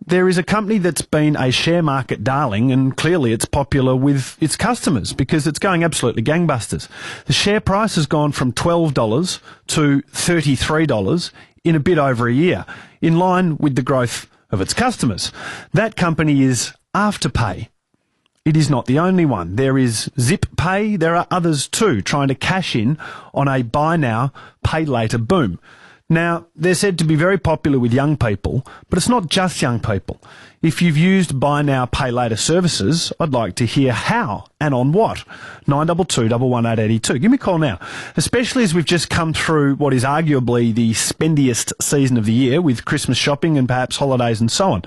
there is a company that's been a share market darling, and clearly it's popular with its customers because it's going absolutely gangbusters. The share price has gone from $12 to $33 in a bit over a year, in line with the growth of its customers. That company is Afterpay. It is not the only one. There is ZipPay. There are others too, trying to cash in on a buy now, pay later boom. Now, they're said to be very popular with young people, but it's not just young people. If you've used buy now, pay later services, I'd like to hear how and on what. 922 11882. Give me a call now, especially as we've just come through what is arguably the spendiest season of the year with Christmas shopping and perhaps holidays and so on.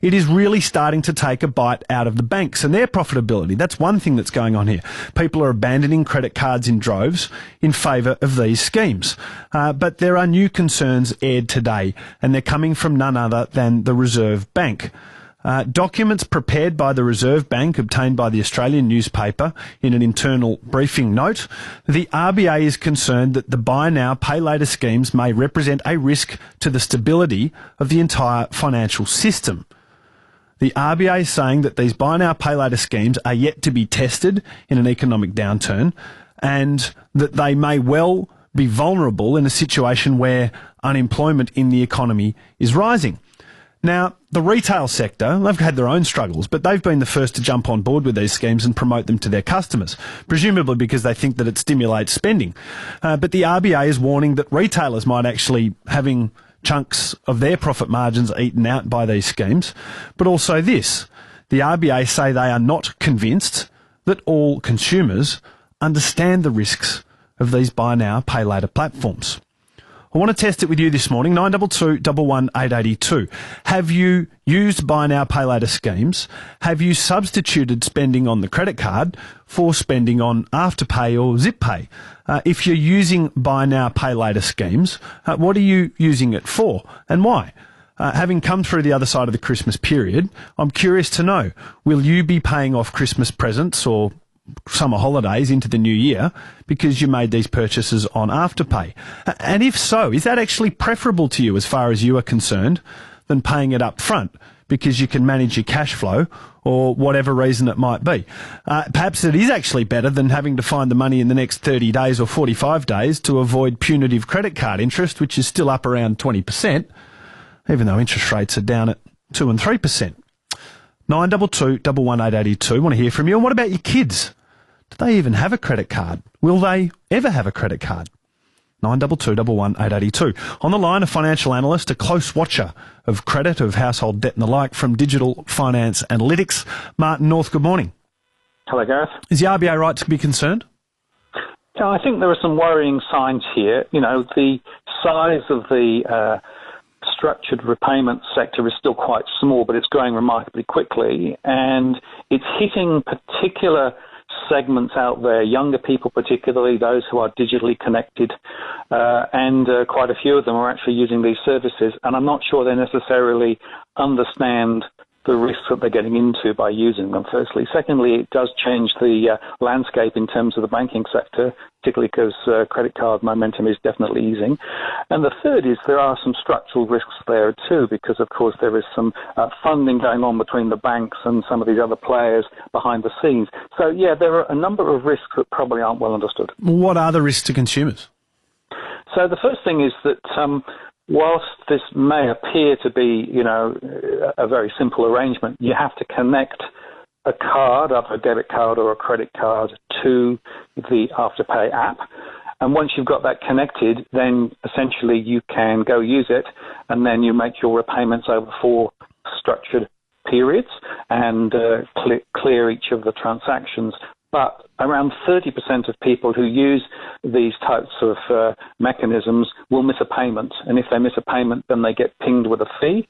It is really starting to take a bite out of the banks and their profitability. That's one thing that's going on here. People are abandoning credit cards in droves in favour of these schemes. But there are new concerns aired today, and they're coming from none other than the Reserve Bank. Documents prepared by the Reserve Bank, obtained by the Australian newspaper in an internal briefing note, the RBA is concerned that the buy now, pay later schemes may represent a risk to the stability of the entire financial system. The RBA is saying that these buy now, pay later schemes are yet to be tested in an economic downturn, and that they may well be vulnerable in a situation where unemployment in the economy is rising. Now, the retail sector, they've had their own struggles, but they've been the first to jump on board with these schemes and promote them to their customers, presumably because they think that it stimulates spending. But the RBA is warning that retailers might actually having chunks of their profit margins eaten out by these schemes. But also this, the RBA say they are not convinced that all consumers understand the risks of these buy now, pay later platforms. I want to test it with you this morning, 922 11882. Have you used buy now, pay later schemes? Have you substituted spending on the credit card for spending on Afterpay or ZipPay? If you're using buy now, pay later schemes, what are you using it for and why? Having come through the other side of the Christmas period, I'm curious to know, will you be paying off Christmas presents or summer holidays into the new year because you made these purchases on Afterpay? And if so, is that actually preferable to you as far as you are concerned than paying it up front because you can manage your cash flow or whatever reason it might be? Perhaps it is actually better than having to find the money in the next 30 days or 45 days to avoid punitive credit card interest, which is still up around 20%, even though interest rates are down at 2 and 3%. 922 11882. Want to hear from you. And what about your kids? Do they even have a credit card? Will they ever have a credit card? 922 11882. On the line, a financial analyst, a close watcher of credit, of household debt and the like from Digital Finance Analytics. Martin North, good morning. Hello, Gareth. Is the RBA right to be concerned? Yeah, I think there are some worrying signs here. You know, the size of the structured repayment sector is still quite small, but it's growing remarkably quickly, and it's hitting particular segments out there, younger people particularly, those who are digitally connected, and quite a few of them are actually using these services, and I'm not sure they necessarily understand the risks that they're getting into by using them, firstly. Secondly, it does change the landscape in terms of the banking sector, particularly because credit card momentum is definitely easing. And the third is there are some structural risks there too, because of course there is some funding going on between the banks and some of these other players behind the scenes. So yeah, there are a number of risks that probably aren't well understood. What are the risks to consumers? So the first thing is that whilst this may appear to be, you know, a very simple arrangement, you have to connect a card, either a debit card or a credit card, to the Afterpay app. And once you've got that connected, then essentially you can go use it, and then you make your repayments over 4 structured periods and clear each of the transactions. But around 30% of people who use these types of mechanisms will miss a payment. And if they miss a payment, then they get pinged with a fee.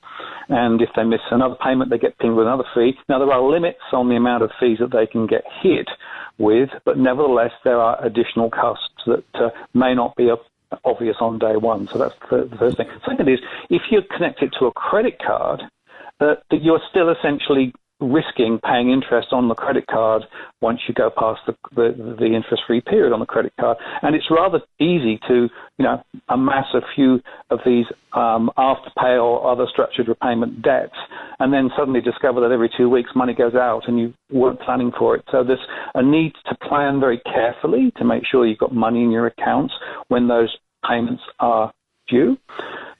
And if they miss another payment, they get pinged with another fee. Now, there are limits on the amount of fees that they can get hit with, but nevertheless, there are additional costs that may not be obvious on day one. So that's the first thing. Second is, if you're connected to a credit card, that you're still essentially risking paying interest on the credit card once you go past the interest-free period on the credit card. And it's rather easy to, you know, amass a few of these Afterpay or other structured repayment debts and then suddenly discover that every 2 weeks money goes out and you weren't planning for it. So there's a need to plan very carefully to make sure you've got money in your accounts when those payments are due.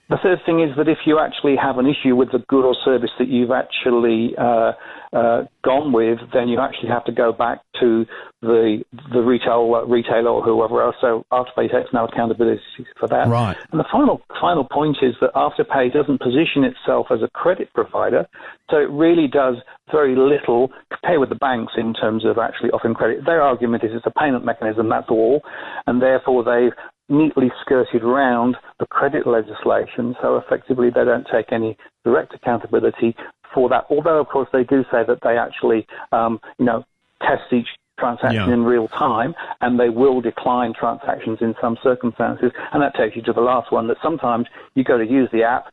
The third thing is that if you actually have an issue with the good or service that you've actually gone with, then you actually have to go back to the retailer or whoever else. So Afterpay takes no accountability for that. Right. And the final point is that Afterpay doesn't position itself as a credit provider, so it really does very little compare with the banks in terms of actually offering credit. Their argument is it's a payment mechanism, that's all, and therefore they've neatly skirted around the credit legislation, so effectively they don't take any direct accountability for that. Although, of course, they do say that they actually, test each transaction in real time, and they will decline transactions in some circumstances. And that takes you to the last one, that sometimes you go to use the app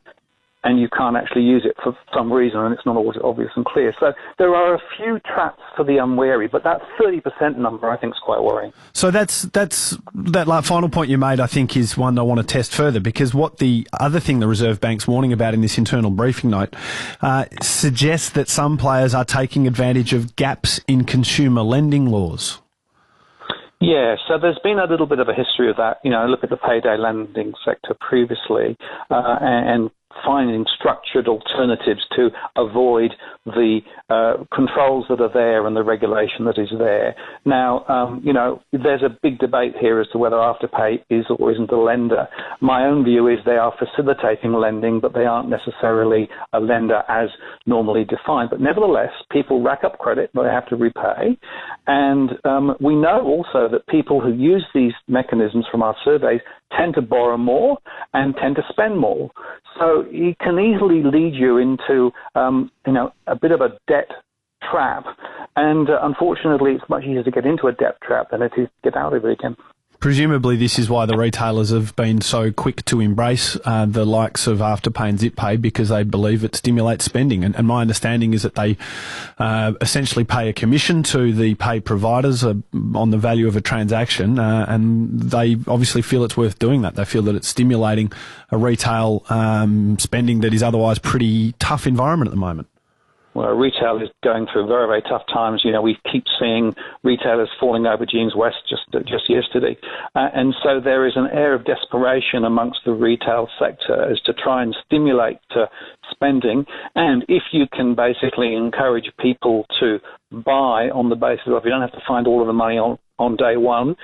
and you can't actually use it for some reason, and it's not always obvious and clear. So there are a few traps for the unwary, but that 30% number I think is quite worrying. So that's that final point you made, I think, is one I want to test further, because what the other thing the Reserve Bank's warning about in this internal briefing note suggests that some players are taking advantage of gaps in consumer lending laws. Yeah, so there's been a little bit of a history of that. Look at the payday lending sector previously, and finding structured alternatives to avoid the controls that are there and the regulation that is there. Now, there's a big debate here as to whether Afterpay is or isn't a lender. My own view is they are facilitating lending, but they aren't necessarily a lender as normally defined. But nevertheless, people rack up credit that they have to repay. And we know also that people who use these mechanisms from our surveys tend to borrow more and tend to spend more. So it can easily lead you into, a bit of a debt trap. And unfortunately, it's much easier to get into a debt trap than it is to get out of it again. Presumably, this is why the retailers have been so quick to embrace the likes of Afterpay and ZipPay, because they believe it stimulates spending. And my understanding is that they essentially pay a commission to the pay providers on the value of a transaction, and they obviously feel it's worth doing that. They feel that it's stimulating a retail spending that is otherwise pretty tough environment at the moment. Well, retail is going through very, very tough times. We keep seeing retailers falling over Jeans West just yesterday. And so there is an air of desperation amongst the retail sector as to try and stimulate spending. And if you can basically encourage people to buy on the basis of, you don't have to find all of the money on day one,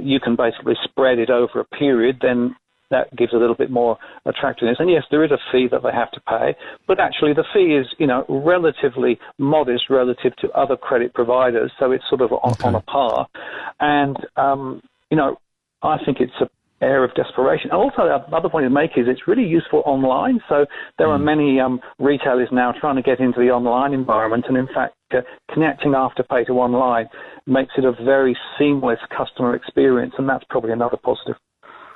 you can basically spread it over a period, then that gives a little bit more attractiveness. And yes, there is a fee that they have to pay, but actually the fee is, relatively modest relative to other credit providers, so it's sort of on a par. And, I think it's an air of desperation. Also, the other point to make is it's really useful online. So there are many retailers now trying to get into the online environment, and in fact, connecting Afterpay to online makes it a very seamless customer experience, and that's probably another positive.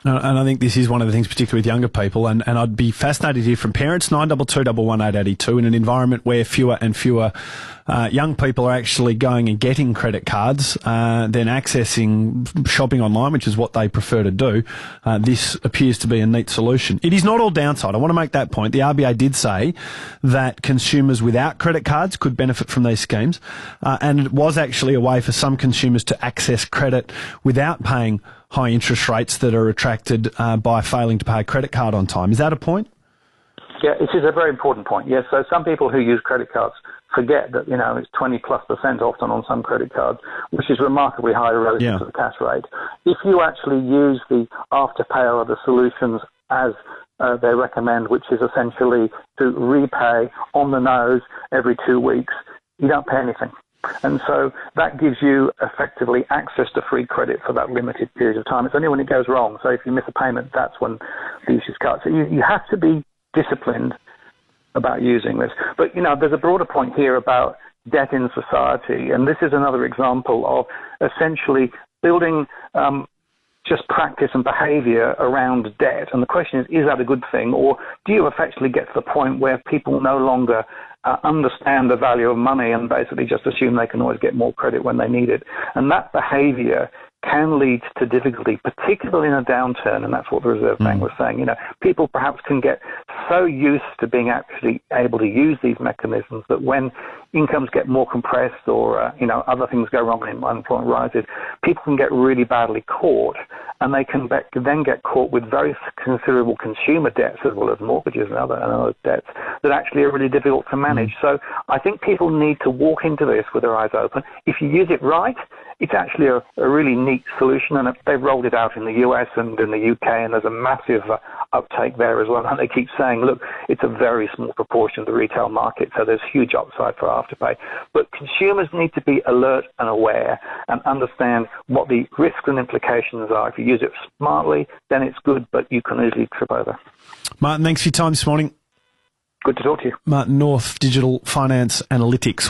And I think this is one of the things, particularly with younger people, and I'd be fascinated to hear from parents, 92211882, in an environment where fewer and fewer young people are actually going and getting credit cards, then accessing shopping online, which is what they prefer to do. This appears to be a neat solution. It is not all downside. I want to make that point. The RBA did say that consumers without credit cards could benefit from these schemes, and it was actually a way for some consumers to access credit without paying high interest rates that are attracted by failing to pay a credit card on time. Is that a point? Yeah, it is a very important point. Yes, so some people who use credit cards forget that, it's 20+% often on some credit cards, which is remarkably high relative to the cash rate. If you actually use the Afterpay or the solutions as they recommend, which is essentially to repay on the nose every 2 weeks, you don't pay anything. And so that gives you effectively access to free credit for that limited period of time. It's only when it goes wrong. So if you miss a payment, that's when the use is cut. So you have to be disciplined about using this. But, there's a broader point here about debt in society. And this is another example of essentially building just practice and behavior around debt. And the question is that a good thing? Or do you effectively get to the point where people no longer understand the value of money and basically just assume they can always get more credit when they need it? And that behavior can lead to difficulty, particularly in a downturn, and that's what the Reserve Bank was saying. You know, people perhaps can get so used to being actually able to use these mechanisms that when incomes get more compressed or, other things go wrong and unemployment rises, people can get really badly caught, and they can then get caught with very considerable consumer debts as well as mortgages and other debts that actually are really difficult to manage. So I think people need to walk into this with their eyes open. If you use it right, it's actually a really neat solution, and they've rolled it out in the US and in the UK, and there's a massive uptake there as well. And they keep saying, look, it's a very small proportion of the retail market, so there's huge upside for Afterpay. But consumers need to be alert and aware and understand what the risks and implications are. If you use it smartly, then it's good, but you can easily trip over. Martin, thanks for your time this morning. Good to talk to you. Martin North, Digital Finance Analytics.